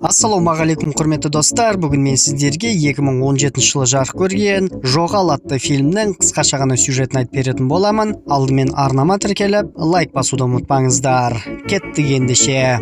Ассалаумағалейкум құрметті достар, бүгін мен сіздерге 2017 жылы жарық көрген Жоғал атты фильмнің қысқаша ғана сюжетін айтып беретін боламын. Алдымен арнама тіркеліп, лайк басуды ұмытпаңыздар. Кеттік ендеше.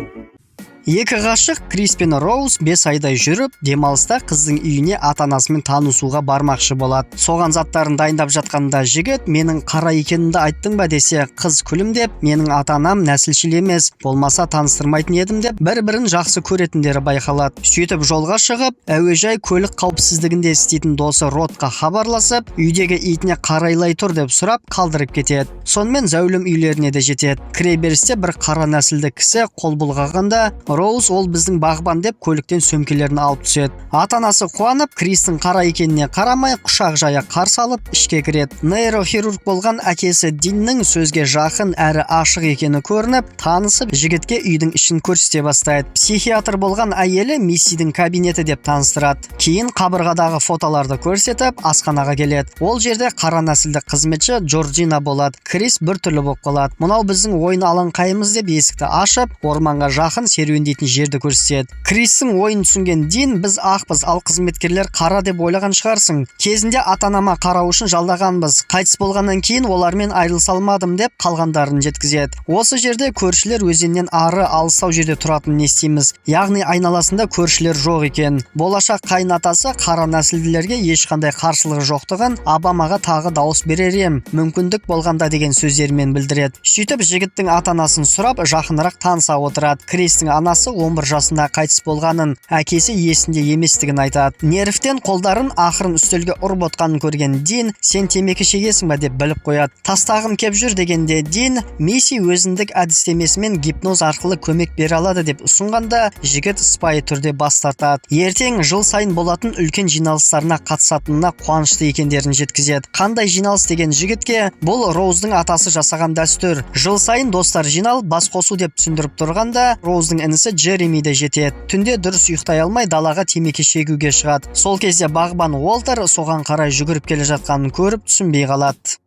Екі ғашық Крис пен Роуз 5 айдай жүріп, демалыста қыздың үйіне ата-анасымен танысуға бармақшы болады. Соған заттарын дайындап жатқанда жігіт, менің қара екенімді айттың ба десе, қыз күлімдеп, менің ата-анам нәсілшіл емес, болмаса таныстырмайтын едім деп, бір-бірін жақсы көретіндері байқалады. Сөйтіп жолға шығып, әуежай көлік қауіпсіздігінде істейтін досы Родқа хабарласып, үйдегі итіне қарайлай тұр деп сұрап қалдырып кетеді. Сонымен зәулім үйлеріне де жетеді. Кіреберісте бір қара нәсілді кісі қол бұлғағанда, Роуз ол біздің бағбан деп көліктен сөмкелерін алып түседі. Ата-анасы қуанып, Кристің қара екеніне қарамай құшақ жая қарсы алып ішке кіреді. Нейрохирург болған әкесі Диннің сөзге жақын әрі ашық екені көрініп, танысып, жігітке үйдің ішін көрсете бастайды. Психиатр болған әйелі Миссидің кабинеті деп таныстырады. Кейін қабырғадағы фотоларды көрсетіп, асханаға келеді. Ол жерде қара нәсілді қызметші Джорджина болады. Крис біртүрлі болып қалады. Мынау біздің ойын алаңқайымыз деп есікті ашып, орманға жақын серуендейтін жерді көрсетеді. Кристің ойын түсінген Дин, біз ақпыз, ал қызметкерлер қара деп ойлаған шығарсың. Кезінде ата-анама қарау үшін жалдағанбыз. Қайтыс болғаннан кейін олармен айырылыса алмадым деп қалғандарын жеткізеді. Осы жерде көршілер өзеннен ары алыстау жерде тұратынын естиміз. Яғни айналасында көршілер жоқ екен. Болашақ қайынатасы қара нәсілділерге ешқандай қарсылығы жоқтығын Обамаға тағы дауыс берер ем, мүмкіндік болғанда деген сөздермен білдіреді. Сөйтіп жігіттің ата-анасын сұрап, жақынырақ таныса отырады. Кристің анасы 11 жасында қайтыс болғанын, әкесі есінде еместігін айтады. Нервтен қолдарын ақырын үстелге ұрып отқанын көрген Дин, сен темекі шегесің ба деп біліп қояды. Тастағым кеп жүр дегенде Дин, Мисси өзіндік әдістемесімен гипноз арқылы көмек бере алады деп ұсынғанда, жігіт сыпайы түрде бас тартады. Ертең жыл сайын болатын үлкен жиналыстарына қатысатынына қуанышты екендерін жеткізеді. Қандай жиналыс деген жігітке, бұл Роуздың атасы жасаған дәстүр. Жыл сайын достар жиналып бас қосу деп түсіндіріп тұрғанда, Роуздың інісі Джереми де жетеді. Түнде дұрыс ұйықтай алмай далаға темекі шегуге шығады. Сол кезде бағбан Уолтер соған қарай жүгіріп келе жатқанын көріп түсінбей қалады.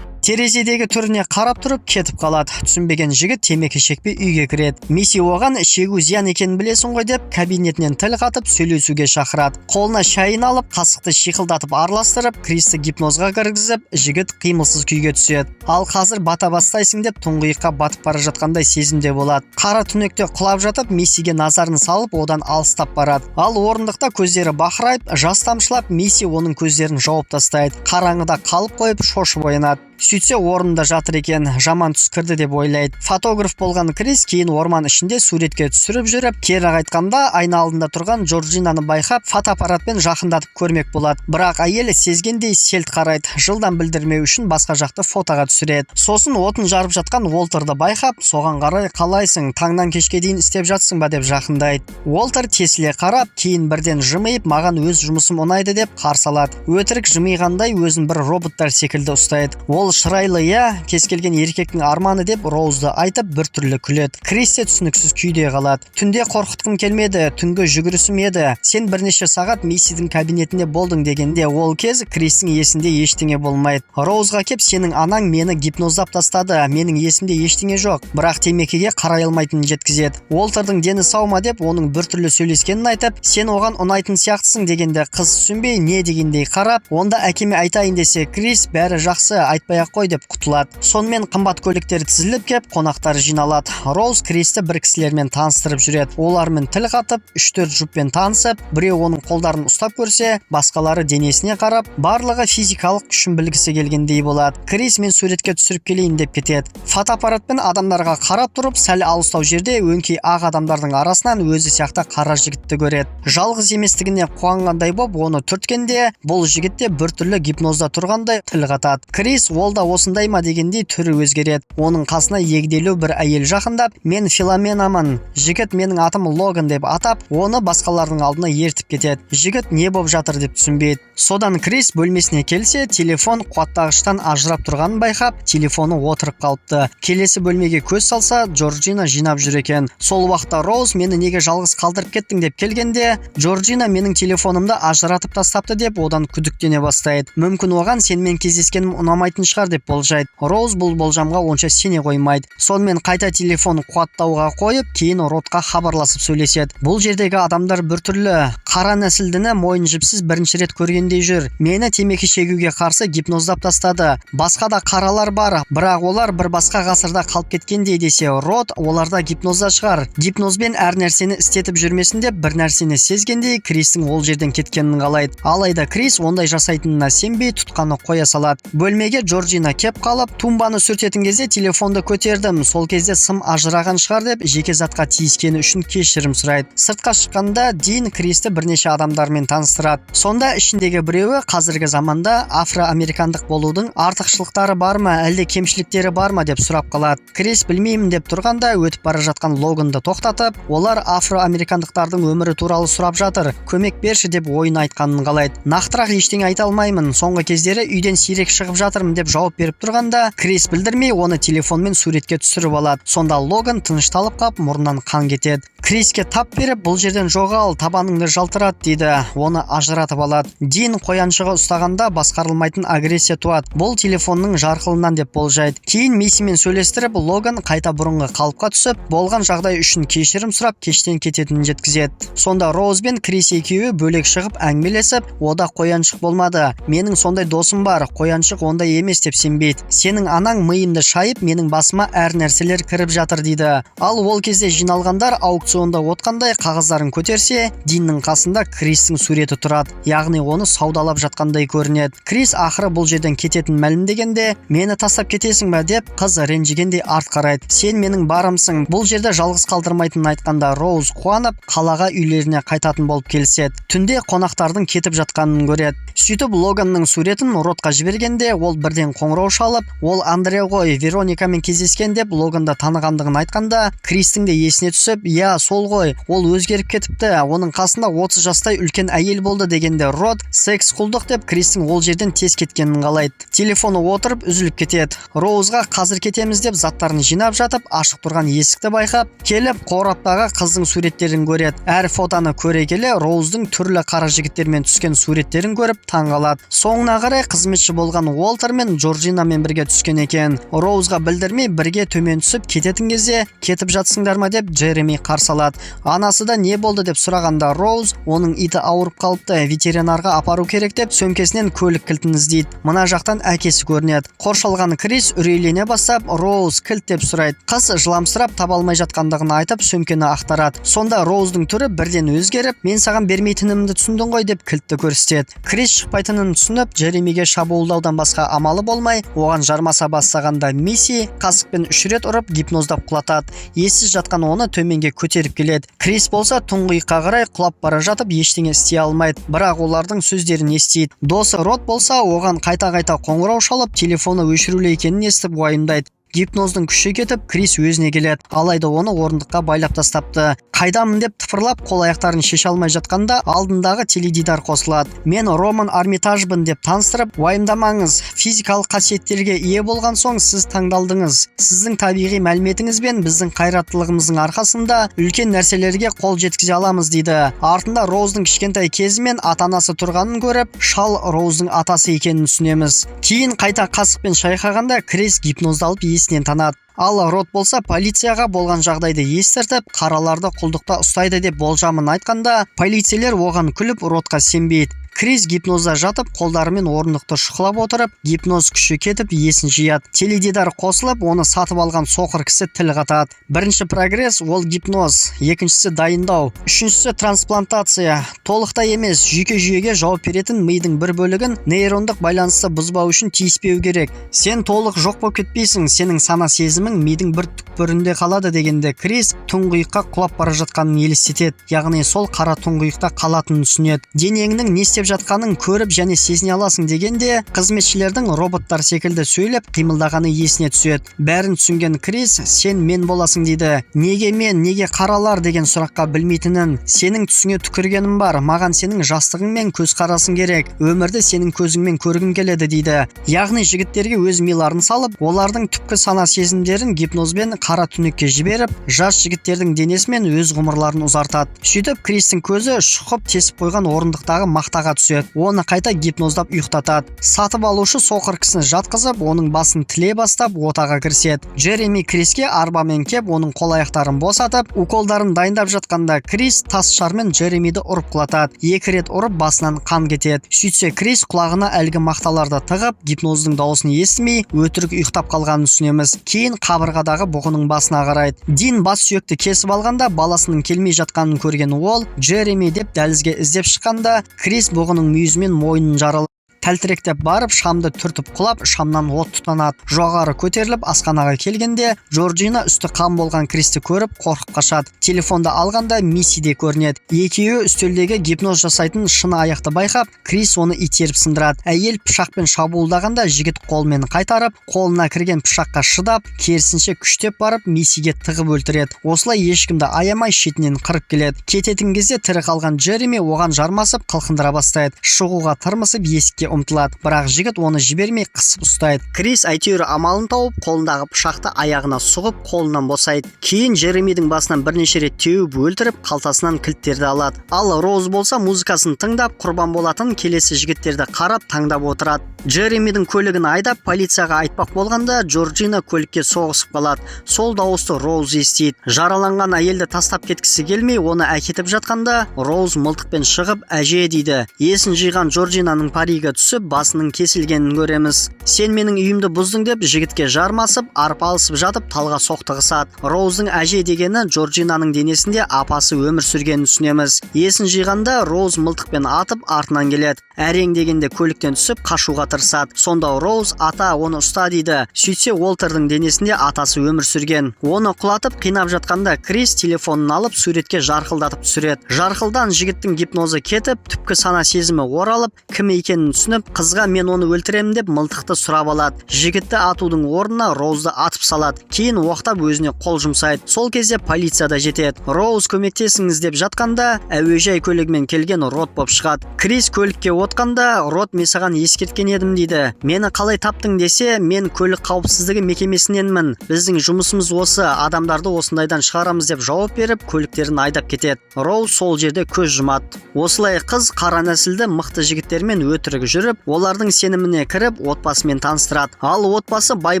Терезедегі түріне қарап тұрып кетіп қалады. Түсінбеген жігіт темекі шекпей үйге кіреді. Мисси оған шегу зиян екенін білесің ғой деп кабинетінен тіл қатып сөйлесуге шақырады. Қолына шайын алып, қасықты шиқылдатып араластырып, Кристі гипнозға кіргізіп, жігіт қимылсыз күйге түседі. Ал қазір бата бастайсың деп тұңғиыққа батып бара жатқандай сезімде болады. Қара түнекте құлап жатып, Миссиге назарын салып, одан алыстап барады. Ал орындықта көздері бақырайып, жас тамшылап, Мисси оның көздерін жауып тастайды. Қараңғыда қалып қойып шошып оянады. Сөйтсе орнында жатыр екен, жаман түс кірді деп ойлайды. Фотограф болған Крис кейін орман ішінде суретке түсіріп жүріп, кері қайтқанда айна алдында тұрған Джорджинаны байқап, фотоаппаратпен жақындатып көрмек болады. Бірақ әйел сезгендей селт қарайды, жылдан білдірмеу үшін басқа жақты фотоға түсіреді. Сосын отын жарып жатқан Уолтерді байқап, соған қарай қалайсың, таңнан кешке дейін істеп жатсың ба деп жақындайды. Уолтер тесіле қарап, кейін бірден жымиып, маған өз жұмысым ұнайды деп қарсы алады. Өтірік жымиғандай өзін бір роботтар секілді ұстайды. Ол шырайлы, кез келген еркектің арманы деп Роузды айтып біртүрлі күледі. Крис те түсініксіз күйде қалады. Түнде қорқытқым келмеді, түнгі жүгірісім еді. Сен бірнеше сағат Миссидің кабинетінде болдың дегенде, ол кез Кристің есінде ештеңе болмайды. Роузға кеп, сенің анаң мені гипноздап тастады, менің есімде ештеңе жоқ, бірақ темекіге қарай алмайтынын жеткізеді. Уолтердің дені сау ма деп оның біртүрлі сөйлескенін айтып, сен оған ұнайтын сияқтысың дегенде, қыз түсінбей не дегендей қарап, онда әкеме айтайын десе, Крис бәрі жақсы, айтпай-ақ қой деп құтылады. Сонымен қымбат көліктер тізіліп кеп, қонақтар жиналады. Роуз Кристі бір кісілермен таныстырып жүреді. Олармен тіл қатып, 3-4 жұппен танысып, біреу оның қолдарын ұстап көрсе, басқалары денесіне қарап, барлығы физикалық күшін білгісі келгендей болады. Крис мен суретке түсіріп келейін деп кетеді. Фотоаппаратпен адамдарға қарап тұрып, сәл алыстау жерде өңкей ақ адамдардың арасынан өзі сияқты қара жігітті көреді. Жалғыз еместігіне қуанғандай боп, оны түрткенде, бұл жігітте біртүрлі гипнозда тұрғандай тіл қатады. Крис ол да осындай ма дегендей түрі өзгереді. Оның қасына егделеу бір әйел жақындап, мен Филоменамын, жігіт менің атым Логан деп атап, оны басқалардың алдына ертіп кетеді. Жігіт не болып жатыр деп түсінбейді. Содан Крис бөлмесіне келсе, телефон қуаттағыштан ажырап тұрғанын байқап, телефоны отырып қалыпты. Келесі бөлмеге көз салса, Джорджина жинап жүр екен. Сол уақытта Роуз мені неге жалғыз қалдырып кеттің деп келгенде, Джорджина менің телефонымды ажыратып тастапты деп одан күдіктене бастайды. Мүмкін оған сенімен кездескенім ұнамайтын шығар деп болжайды. Роуз бұл болжамға онша сене қоймайды. Сонымен қайта телефон қуаттауға қойып, кейін Родқа хабарласып сөйлеседі. Бұл жердегі адамдар біртүрлі, қара нәсілдіні мойын жіпсіз бірінші рет көргендей жүр. Мені темекі шегуге қарсы гипноздап тастады. Басқа да қаралар бар, бірақ олар бір басқа ғасырда қалып кеткендей десе, Род оларда гипнозда шығар. Гипнозбен әр нәрсені істетіп жүрмесін деп бір нәрсені сезгендей Кристің ол жерден кеткенін қалайды. Алайда Крис ондай жасайтынына сенбей тұтқаны қоя салады. Бөлмеге Джорджина кеп қалып, тумбаны сүртетін кезде телефонды көтердім. Сол кезде сым ажыраған шығар деп жеке затқа тиіскені үшін кешірім сұрайды. Сыртқа шыққанда Дин Кристі бірнеше адамдармен таныстырады. Сонда ішіндегі біреуі қазіргі заманда афроамерикандық болудың артықшылықтары бар ма, әлде кемшіліктері бар ма деп сұрап қалады. Крис білмеймін деп тұрғанда өтіп бара жатқан Логанды тоқтатып, олар афроамерикандықтардың өмірі туралы сұрап жатыр, көмек берші деп ойын айтқанын қалайды. Нақтырақ ештеңе айта алмаймын, соңғы кездері үйден сирек шығып жатырмын деп жауап беріп тұрғанда, Крис білдірмей оны телефонмен суретке түсіріп алады. Сонда Логан тынышталып қап, мұрнынан қан кетеді. Криске тап беріп, бұл жерден жоғал, табаныңды жалтырат дейді. Оны ажыратып алады. Дин қояншығы ұстағанда басқарылмайтын агрессия туады. Бұл телефонның жарқылынан деп болжайды. Кейін Мисимен сөйлестіріп, Логан қайта бұрынғы қалыпқа түсіп, болған жағдай үшін кешірім сұрап, кештен кететінін жеткізеді. Сонда Роуз бен Крис екеуі бөлек шығып әңгімелесіп, ода қояншық болмады. Менің сондай досым бар, қояншық ондай емес деп сенбейді. Сенің анаң миымды шайып, менің басыма әр нәрселер кіріп жатыр дейді. Ал ол кезде жиналғандар аукционда отқандай қағаздарын көтерсе, Диннің қасында Кристің суреті тұрады. Яғни оны саудалап жатқандай көрінеді. Крис ақыры бұл жерден кететін мәлімдегенде, мені тастап кетесің бе деп қыз ренжігендей арт қарайды. Сен менің барымсың. Бұл жерде жалғыз қалдырмайтынын айтқанда Роуз қуанып, қалаға үйлеріне қайтатын болып келіседі. Түнде қонақтардың кетіп жатқанын көреді. Сөйтіп Логанның суретін Родқа жібергенде, ол бірден қоңырау шалып, ол Андре ғой, Вероникамен кездескен деп Логанды танығандығын айтқанда, Кристің де есіне түсіп, я сол ғой, ол өзгеріп кетіпті, оның қасында 30 жастай үлкен әйел болды дегенде Род секс құлдық деп Кристің ол жерден тез кеткенін қалайды. Телефоны отырып үзіліп кетеді. Роузға қазір кетеміз деп заттарын жинап жатып, ашық тұрған есікті байқап, келіп қораптағы қыздың суреттерін көреді. Әр фотоны көре келе Роуздың түрлі қара жігіттермен түскен суреттерін көріп таң қалады. Соңына қарай қызметші болған Уолтер мен Джорджинамен бірге түскен екен. Роузға білдірмей бірге төмен түсіп кететін кезде, кетіп жатсыңдар ма деп Джереми қарсы алады. Анасы да не болды деп сұрағанда Роуз, оның иті ауырып қалыпты, ветеринарға апару керек деп сөмкесінен көлік кілтін іздейді. Мына жақтан әкесі көрінеді. Қоршалған Крис үрейлене бастап, Роуз кілт деп сұрайды. Қыз жыламсырап таба алмай жатқандығын айтып сөмкені ақтарады. Сонда Роуздың түрі бірден өзгеріп, мен саған бермейтінімді түсіндің ғой деп кілтті көрсетеді. Крис шықпайтынын түсініп, Джеремиге шабуылдаудан басқа амалы болмай, оған жармаса бастағанда Мисси қасықпен 3 рет ұрып гипноздап құлатады. Ессіз жатқан оны төменге көтеріп келеді. Крис болса тұңғиыққа қарай құлап бара жатып ештеңе істей алмайды, бірақ олардың сөздерін естиді. Досы Род болса оған қайта-қайта қоңырау шалып, телефоны өшірулі екенін естіп уайымдайды. Гипноздың күші кетіп, Крис өзіне келеді. Алайда оны орындыққа байлап тастапты. Қайдамын деп тыпырлап, қол аяқтарын шеше алмай жатқанда алдындағы теледидар қосылады. Мен Роман Армитажбын деп таныстырып, уайымдамаңыз, физикалық қасиеттерге ие болған соң сіз таңдалдыңыз. Сіздің табиғи мәліметіңіз бен біздің қайраттылығымыздың арқасында үлкен нәрселерге қол жеткізе аламыз дейді. Артында Роуздың кішкентай кезі мен ата-анасы тұрғанын көріп, шал Роуздың атасы екенін түсінеміз. Кейін қайта қасықпен шайқағанда Крис гипноздалып есінен танады. Ал Род болса полицияға болған жағдайды естіртіп, қараларды құлдықта ұстайды деп болжамын айтқанда, полицейлер оған күліп Родқа сенбейді. Крис гипнозда жатып, қолдарымен орындықты шұқылап отырып, гипноз күші кетіп, есін жияды. Теледидар қосылып, оны сатып алған соқыр кісі тіл қатады. Бірінші прогресс ол гипноз, екіншісі дайындау, үшіншісі трансплантация. Толықтай емес, жүйке-жүйеге жауап беретін мидың бір бөлігін нейрондық байланысты бұзбау үшін тиіспеу керек. Сен толық жоқ болып кетпейсің, сенің сана сезімің мидың бір түкпірінде қалады дегенде Крис тұңғиыққа құлап бара жатқанын елестетеді. Яғни сол қара тұңғиықта қалатынын түсінеді. Денеңнің не істеп істеп жатқанын көріп және сезіне аласың дегенде, қызметшілердің роботтар секілді сөйлеп қимылдағаны есіне түседі. Бәрін түсінген Крис, сен мен боласың дейді. Неге мен, неге қаралар деген сұраққа білмейтінін, сенің түсіңе түкіргенім бар, маған сенің жастығың мен көзқарасың керек, өмірді сенің көзіңмен көргім келеді дейді. Яғни жігіттерге өз миларын салып, олардың түпкі сана сезімдерін гипнозбен қара түнекке жіберіп, жас жігіттердің денесімен өз ғұмырларын ұзартады. Сөйтіп Кристің көзі шұқып тесіп қойған орындықтағы мақтаға түседі. Оны қайта гипноздап ұйықтатады. Сатып алушы соқыр кісіні жатқызып, оның басын тіле бастап отаға кіріседі. Джереми Криске арбамен кеп, оның қол-аяқтарын босатып, уколдарын дайындап жатқанда Крис тас шармен Джеремиді ұрып құлатады. 2 рет ұрып басынан қан кетеді. Сөйтсе Крис құлағына әлгі мақталарды тығып, гипноздың дауысын естімей, өтірік ұйықтап қалғанын түсінеміз. Кейін қабырғадағы бұғының басына қарайды. Дин бас сүйекті кесіп алғанда баласының келмей жатқанын көрген ол, Джереми деп дәлізге іздеп шыққанда, Крис бұғының мүйізімен мойнын жаралады. Тәлтіректеп барып, шамды түртіп құлап, шамнан от тұтанады. Жоғары көтеріліп, асханаға келгенде, Джорджина үсті қан болған Кристі көріп, қорқып қашады. Телефонда алғанда Мисси де көрінеді. Екеуі үстелдегі гипноз жасайтын шыны аяқты байқап, Крис оны итеріп сындырады. Әйел пышақпен шабуылдағанда, жігіт қолмен қайтарып, қолына кірген пышаққа шыдап, керісінше күштеп барып, Миссиге тығып өлтіреді. Осылай ешкімді аямай шетінен қырып келеді. Кететін кезде тірі қалған Джереми оған жармасып, қылқындыра бастайды. Шығуға тырмысып, есікке ұмтылады, бірақ жігіт оны жібермей қысып ұстайды. Крис әйтеуір амалын тауып, қолындағы пышақты аяғына сұғып, қолынан босайды. Кейін Джеремидің басынан бірнеше рет теуіп өлтіріп, қалтасынан кілттерді алады. Ал Роуз болса музыкасын тыңдап, құрбан болатын келесі жігіттерді қарап таңдап отырады. Джеремидің көлігін айдап, полицияға айтпақ болғанда, Джорджина көлікке соғысып қалады. Сол дауысты Роуз естиді. Жараланған әйелді тастап кеткісі келмей, оны әкетіп жатқанда, Роуз мылтықпен шығып, әже дейді. Есін жиған Джорджинаның паригі түсіп, басының кесілгенін көреміз. Сен менің үйімді бұздың деп жігітке жармасып, арпалысып жатып, талға соқтығысады. Роуздың әже дегені Джорджинаның денесінде апасы өмір сүргенін түсінеміз. Есін жиғанда Роуз мылтықпен атып, артынан келеді. Әрең дегенде көліктен түсіп, қашуға тырысады. Сонда Роуз, ата, оны ұста дейді. Сөйтсе Уолтердің денесінде атасы өмір сүрген. Оны құлатып, қинап жатқанда Крис телефонын алып, суретке жарқылдатып түсіреді. Жарқылдан жігіттің гипнозы кетіп, түпкі сана сезімі оралып, кім екенін түсініп, қызға мен оны өлтіремін деп мылтықты сұрап алады. Жігітті атудың орнына Роузды атып салады. Кейін оқтап өзіне қол жұмсайды. Сол кезде полиция да жетеді. Роуз көмектесіңіз деп жатқанда, әуежай көлігімен келген Рот боп шығады. Крис көлікке отқанда, Рот мен саған ескерткен едім дейді. Мені қалай таптың десе, мен көлік қауіпсіздігі мекемесіненмін. Біздің жұмысымыз осы, адамдарды осындайдан шығарамыз деп жауап беріп, көліктерін айдап кетеді. Роуз сол жерде көз жұмады. Осылай қыз қара нәсілді мықты жігіттермен өтірік жүріп, олардың сеніміне кіріп, отбасымен таныстырады. Ал отбасы бай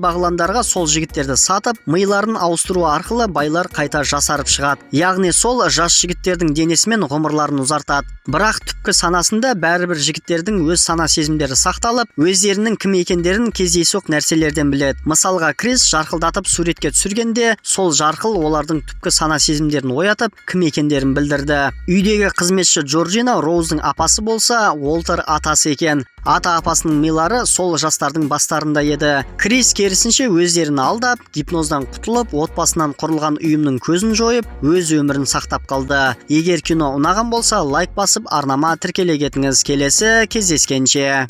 бағландарға сол жігіттерді сатып, миларын ауыстыру арқылы байлар қайта жасарып шығады. Яғни сол жас жігіттердің денесімен ғұмырларын ұзартады. Бірақ түпкі санасында бәрібір жігіттердің өз сана сезімдері сақталып, өздерінің кім екендерін кездейсоқ нәрселерден біледі. Мысалға, Крис жарқылдатып суретке түсіргенде, сол жарқыл олардың түпкі сана сезімдерін оятып, кім екендерін білдірді. Үйдегі қызметші Джорджина Роуздың апасы болса, Уолтер атасы екен. Ата-апасының милары сол жастардың бастарында еді. Крис керісінше өздерін алдап, гипноздан құтылып, отбасынан құрылған ұйымның көзін жойып, өз өмірін сақтап қалды. Егер кино ұнаған болса, лайк басып, арнама тіркеле кетіңіз. Келесі кездескенше.